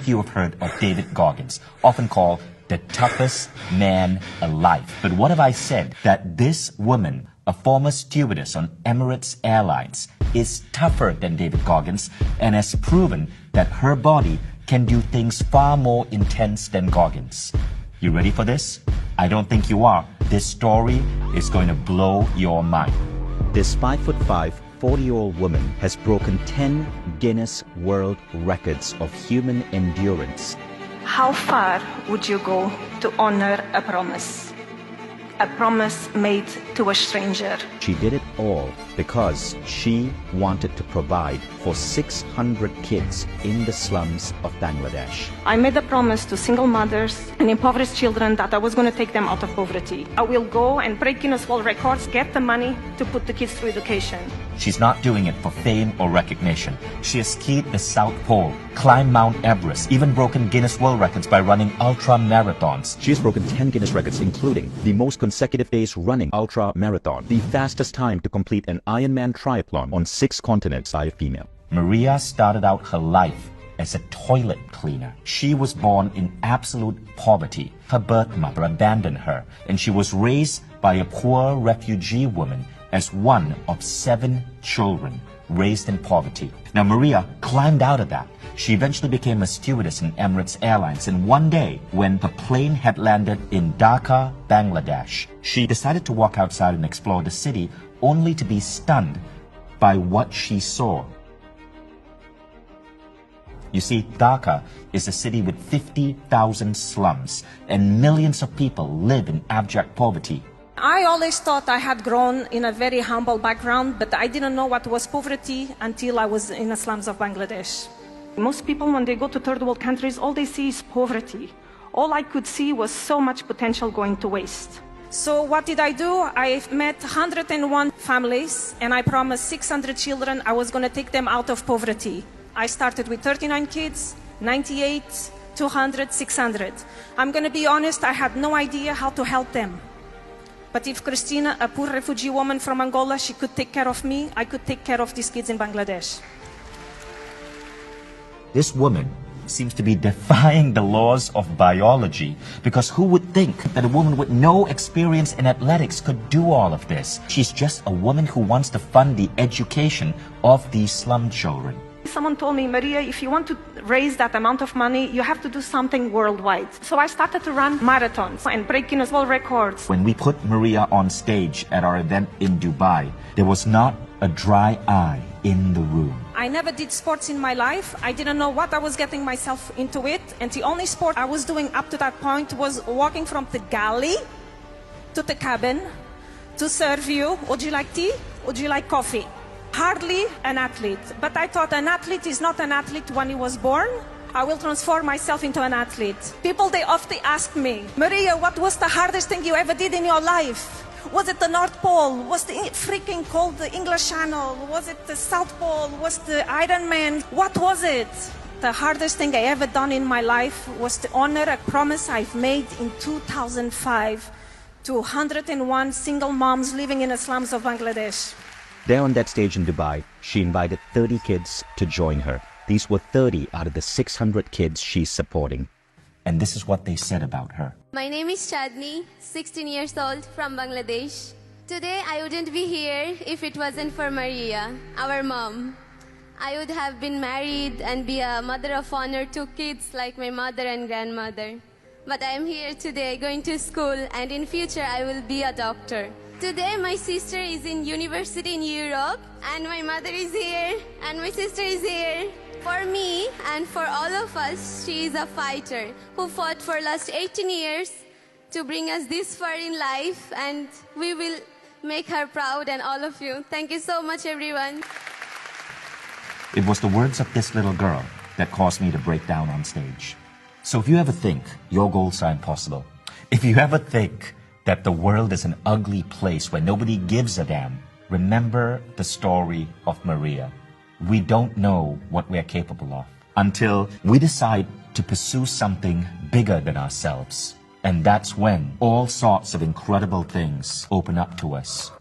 of you have heard of David Goggins, often called the toughest man alive. But what if I said that this woman, a former stewardess on Emirates Airlines, is tougher than David Goggins and has proven that her body can do things far more intense than Goggins? You ready for this? I don't think you are. This story is going to blow your mind. This 5'5", 40-year-old woman has broken 10 Guinness World Records of human endurance. How far would you go to honor a promise? A promise made to a stranger. She did it all because she wanted to provide for 600 kids in the slums of Bangladesh. I made a promise to single mothers and impoverished children that I was going to take them out of poverty. I will go and break Guinness World Records, get the money to put the kids through education. She's not doing it for fame or recognition. She has skied the South Pole, climbed Mount Everest, even broken Guinness World Records by running ultra marathons. She has broken 10 Guinness records, including the most consecutive days running ultra marathon, the fastest time to complete an Ironman triathlon on 6 continents by a female. Maria started out her life as a toilet cleaner. She was born in absolute poverty. Her birth mother abandoned her, and she was raised by a poor refugee woman as one of 7 children raised in poverty. Now, Maria climbed out of that. She eventually became a stewardess in Emirates Airlines, and one day, when the plane had landed in Dhaka, Bangladesh, she decided to walk outside and explore the city, only to be stunned by what she saw. You see, Dhaka is a city with 50,000 slums, and millions of people live in abject poverty. I always thought I had grown in a very humble background, but I didn't know what was poverty until I was in the slums of Bangladesh. Most people, when they go to third world countries, all they see is poverty. All I could see was so much potential going to waste. So what did I do? I met 101 families, and I promised 600 children I was going to take them out of poverty. I started with 39 kids, 98, 200, 600. I'm going to be honest, I had no idea how to help them. But if Christina, a poor refugee woman from Angola, she could take care of me, I could take care of these kids in Bangladesh. This woman seems to be defying the laws of biology, because who would think that a woman with no experience in athletics could do all of this? She's just a woman who wants to fund the education of these slum children. Someone told me, Maria, if you want to raise that amount of money, you have to do something worldwide. So I started to run marathons and break Guinness World Records. When we put Maria on stage at our event in Dubai, there was not a dry eye in the room. I never did sports in my life. I didn't know what I was getting myself into it. And the only sport I was doing up to that point was walking from the galley to the cabin to serve you. Would you like tea? Would you like coffee? Hardly an athlete. But I thought an athlete is not an athlete when he was born. I will transform myself into an athlete. People, they often ask me, Maria, what was the hardest thing you ever did in your life? Was it the North Pole? Was the freaking cold the English Channel? Was it the South Pole? Was the Ironman? What was it? The hardest thing I ever done in my life was to honor a promise I've made in 2005 to 101 single moms living in the slums of Bangladesh. There on that stage in Dubai, she invited 30 kids to join her. These were 30 out of the 600 kids she's supporting. And this is what they said about her. My name is Chadni, 16 years old, from Bangladesh. Today I wouldn't be here if it wasn't for Maria, our mom. I would have been married and be a mother of honor to kids like my mother and grandmother. But I am here today going to school, and in future I will be a doctor. Today my sister is in university in Europe, and my mother is here, and my sister is here. For me and for all of us, she is a fighter who fought for last 18 years to bring us this far in life, and we will make her proud, and all of you. Thank you so much, everyone. It was the words of this little girl that caused me to break down on stage. So if you ever think your goals are impossible, if you ever think that the world is an ugly place where nobody gives a damn, remember the story of Maria. We don't know what we're capable of until we decide to pursue something bigger than ourselves. And that's when all sorts of incredible things open up to us.